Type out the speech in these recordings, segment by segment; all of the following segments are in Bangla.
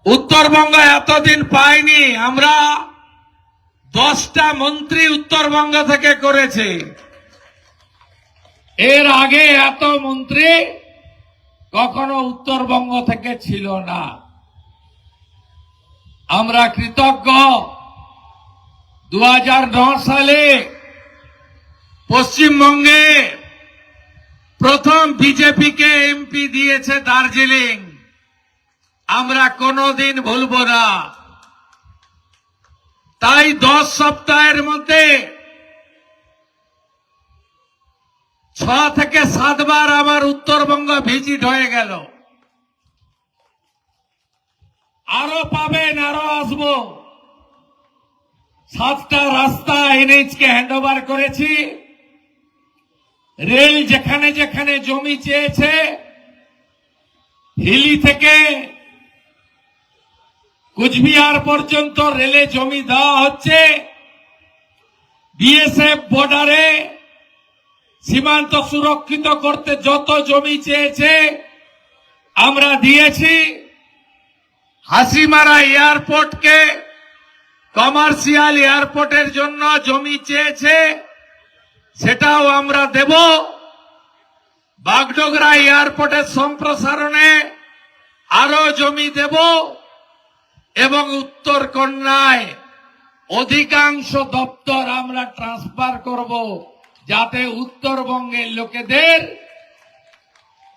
উত্তরবঙ্গ এতদিন পাইনি। আমরা 10টা মন্ত্রী উত্তরবঙ্গ থেকে করেছে। এর আগে এত মন্ত্রী কখনো উত্তরবঙ্গ থেকে ছিল না। আমরা কৃতজ্ঞ। 2009 সালে পশ্চিমবঙ্গে প্রথম বিজেপিকে এমপি দিয়েছে দার্জিলিং। আমরা কোনোদিন ভুলব না। তাই 10 সপ্তাহের মধ্যে 6 থেকে 7 বার আমার উত্তরবঙ্গ ভিজিট হয়ে গেল। আরো পাবেন, আরো আসবো। 7টা রাস্তা এনএইচ কে হ্যান্ডওভার করেছি। রেল যেখানে যেখানে জমি চেয়েছে, হিলি থেকে কুচবিহার পর্যন্ত রেলে জমি দেওয়া হচ্ছে। বিএসএফ বর্ডারে সীমান্ত সুরক্ষিত করতে যত জমি চেয়েছে আমরা দিয়েছি। হাসিমারা এয়ারপোর্টকে কমার্শিয়াল এয়ারপোর্টের জন্য জমি চেয়েছে, সেটাও আমরা দেব। বাগডোগরা এয়ারপোর্টের সম্প্রসারণে আরো জমি দেব এবং উত্তর কন্যায় অধিকাংশ দপ্তর আমরা ট্রান্সফার করব, যাতে উত্তরবঙ্গের লোকেদের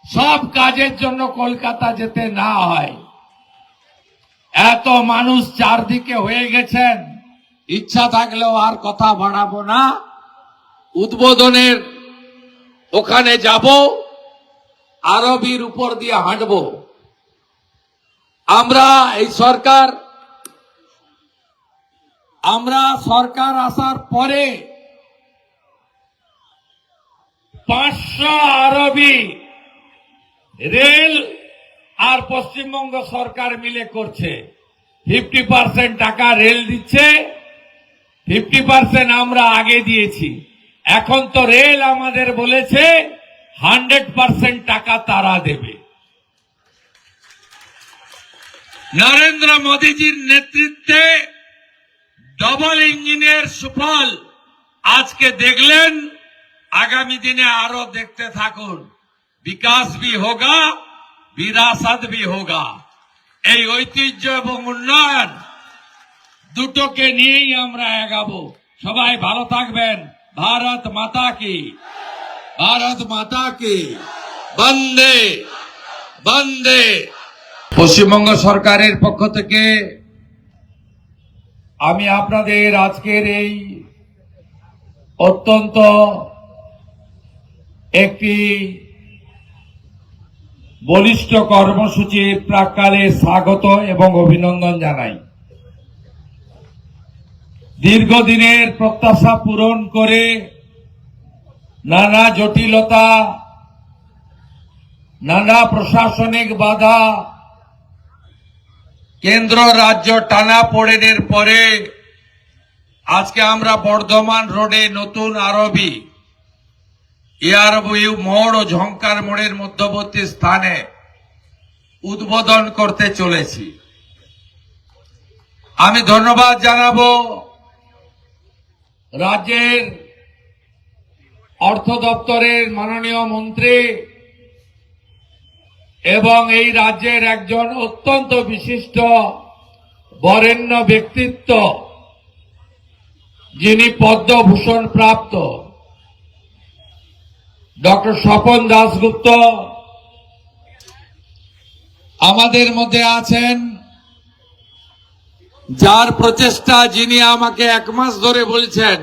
সব কাজের জন্য কলকাতা যেতে না হয়। এত মানুষ চারদিকে হয়ে গেছেন, ইচ্ছা থাকলেও আর কথা বাড়াবো না। উদ্বোধনের ওখানে যাব, আরবির উপর দিয়ে হাঁটব। আমরা সরকার আসার পরে 500 আরবি রেল আর পশ্চিমবঙ্গ সরকার মিলে করছে। 50% টাকা রেল দিচ্ছে, 50% আমরা আগে দিয়েছি। এখন তো রেল আমাদের বলেছে 100% টাকা তারা দেবে। নরেন্দ্র মোদীজির নেতৃত্বে ডবল ইঞ্জিনের সুফল আজকে দেখলেন, আগামী দিনে আরো দেখতে থাকুন। বিকাশ ভি হোগা, বিরাসত ভি হোগা। এই ঐতিহ্য এবং উন্নয়ন দুটোকে নিয়েই আমরা এগাবো। সবাই ভালো থাকবেন। ভারত মাতা কি, ভারত মাতা কি, বন্দে বন্দে। পশ্চিমবঙ্গ সরকারের পক্ষ থেকে আমি আপনাদের আজকের এই অত্যন্ত একটি বলিষ্ঠ কর্মসূচির প্রাক্কালে স্বাগত এবং অভিনন্দন জানাই। দীর্ঘদিনের প্রত্যাশা পূরণ করে নানা জটিলতা, নানা প্রশাসনিক বাধা, কেন্দ্র রাজ্য টানাপোড়েনের পরে আজকে আমরা বর্ধমান রোডে নতুন আরবি এয়ারভিউ মোড় ও ঝঙ্কার মোড়ের মধ্যবর্তী স্থানে উদ্বোধন করতে চলেছি। আমি ধন্যবাদ জানাবো রাজ্যের অর্থ দপ্তরের মাননীয় মন্ত্রী এবং এই রাজ্যের একজন অত্যন্ত বিশিষ্ট বরেণ্য ব্যক্তিত্ব, যিনি পদ্মভূষণ প্রাপ্ত ডক্টর স্বপন দাশগুপ্ত আমাদের মধ্যে আছেন, যার প্রচেষ্টা, যিনি আমাকে 1 মাস ধরে বলছেন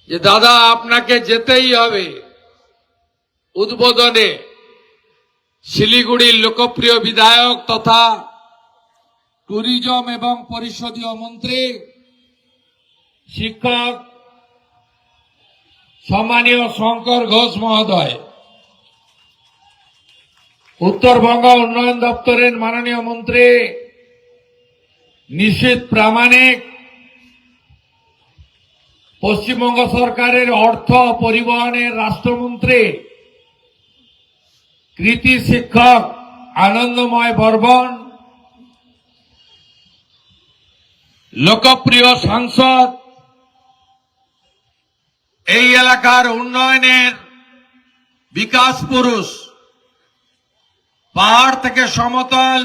যে দাদা আপনাকে যেতেই হবে উদ্বোধনে। শিলিগুড়ির লোকপ্রিয় বিধায়ক তথা ট্যুরিজম এবং পরিষদীয় মন্ত্রী, শিক্ষক সম্মানীয় শঙ্কর ঘোষ মহোদয়, উত্তরবঙ্গ উন্নয়ন দপ্তরের মাননীয় মন্ত্রী নিশীথ প্রামাণিক, পশ্চিমবঙ্গ সরকারের অর্থ পরিবহনের রাষ্ট্রমন্ত্রী কৃতি শিক্ষক আনন্দময় বর্মন, লোকপ্রিয় সাংসদ, এই এলাকার উন্নয়নের বিকাশ পুরুষ, পাহাড় থেকে সমতল,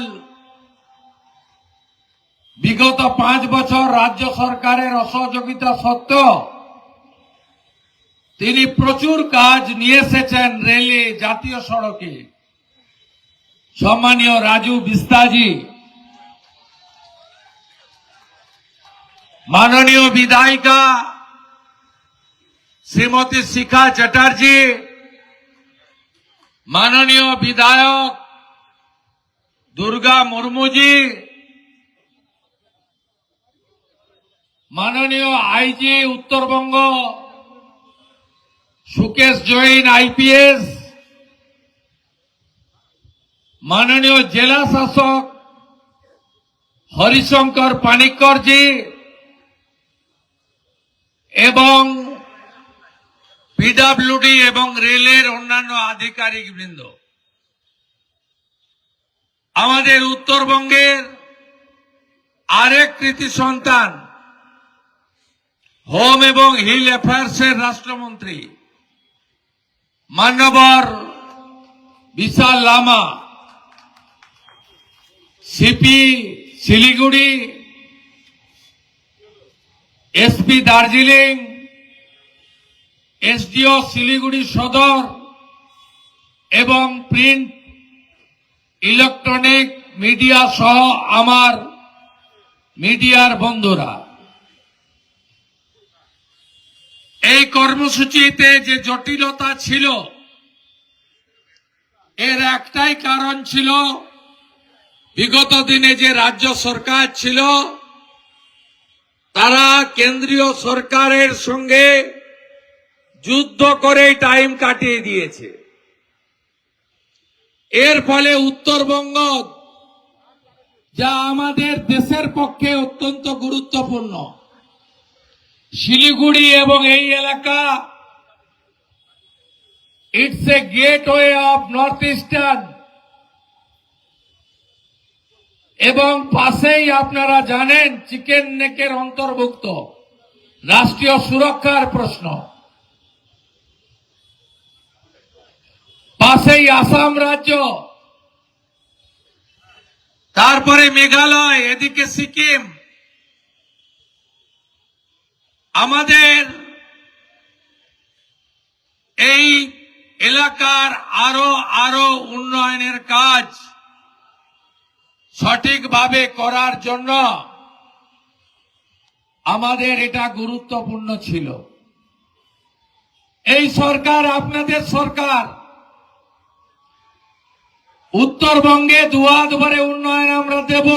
বিগত 5 বছর রাজ্য সরকারের অসহযোগিতা সত্ত্বেও তিনি প্রচুর কাজ নিয়ে এসেছেন রেলে, জাতীয় সড়কে। সম্মানীয় রাজু বিস্তাজি, মাননীয় বিধায়িকা শ্রীমতী শিখা চ্যাটার্জি, মাননীয় বিধায়ক দুর্গা মুর্মুজি, মাননীয় আইজি উত্তরবঙ্গ সুকেশ জৈন আইপিএস, মাননীয় জেলা শাসক হরিশঙ্কর পানিক্করজি এবং পিডব্লিউডি এবং রেলের অন্যান্য আধিকারিকবৃন্দ, আমাদের উত্তরবঙ্গের আরেক কৃতি সন্তান, হোম এবং হিল অ্যাফেয়ার্সের রাষ্ট্রমন্ত্রী মান্যবর Bishal Lama, CP Siliguri, SP Darjeeling, SDO Siliguri সদর এবং প্রিন্ট ইলেকট্রনিক মিডিয়া সহ আমার মিডিয়ার বন্ধুরা, এই কর্মসূচিতে যে জটিলতা ছিল এর একটাই কারণ ছিল, বিগত দিনে যে রাজ্য সরকার ছিল তারা কেন্দ্রীয় সরকারের সঙ্গে যুদ্ধ করে টাইম কাটিয়ে দিয়েছে। এর ফলে উত্তরবঙ্গ, যা আমাদের দেশের পক্ষে অত্যন্ত গুরুত্বপূর্ণ, শিলিগুড়ি এবং এই এলাকা, it's a gateway of north eastern, এবং পাশেই আপনারা জানেন চিকেন নেকের অন্তর্ভুক্ত, রাষ্ট্রীয় সুরক্ষার প্রশ্ন, পাশেই আসাম রাজ্য, তারপরে মেঘালয়, এদিকে সিকিম। আমাদের এই এলাকার আরো উন্নয়নের কাজ সঠিকভাবে করার জন্য আমাদের এটা গুরুত্বপূর্ণ ছিল। এই সরকার আপনাদের সরকার, উত্তরবঙ্গে দুয়ার দুয়ারে উন্নয়ন আমরা দেব।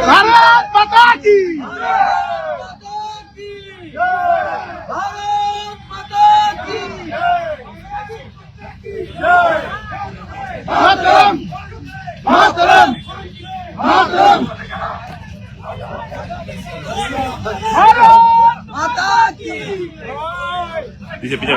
भारत माता की, भारत माता की, मातरम मातरम मातरम, भारत माता की। पीछे पीछे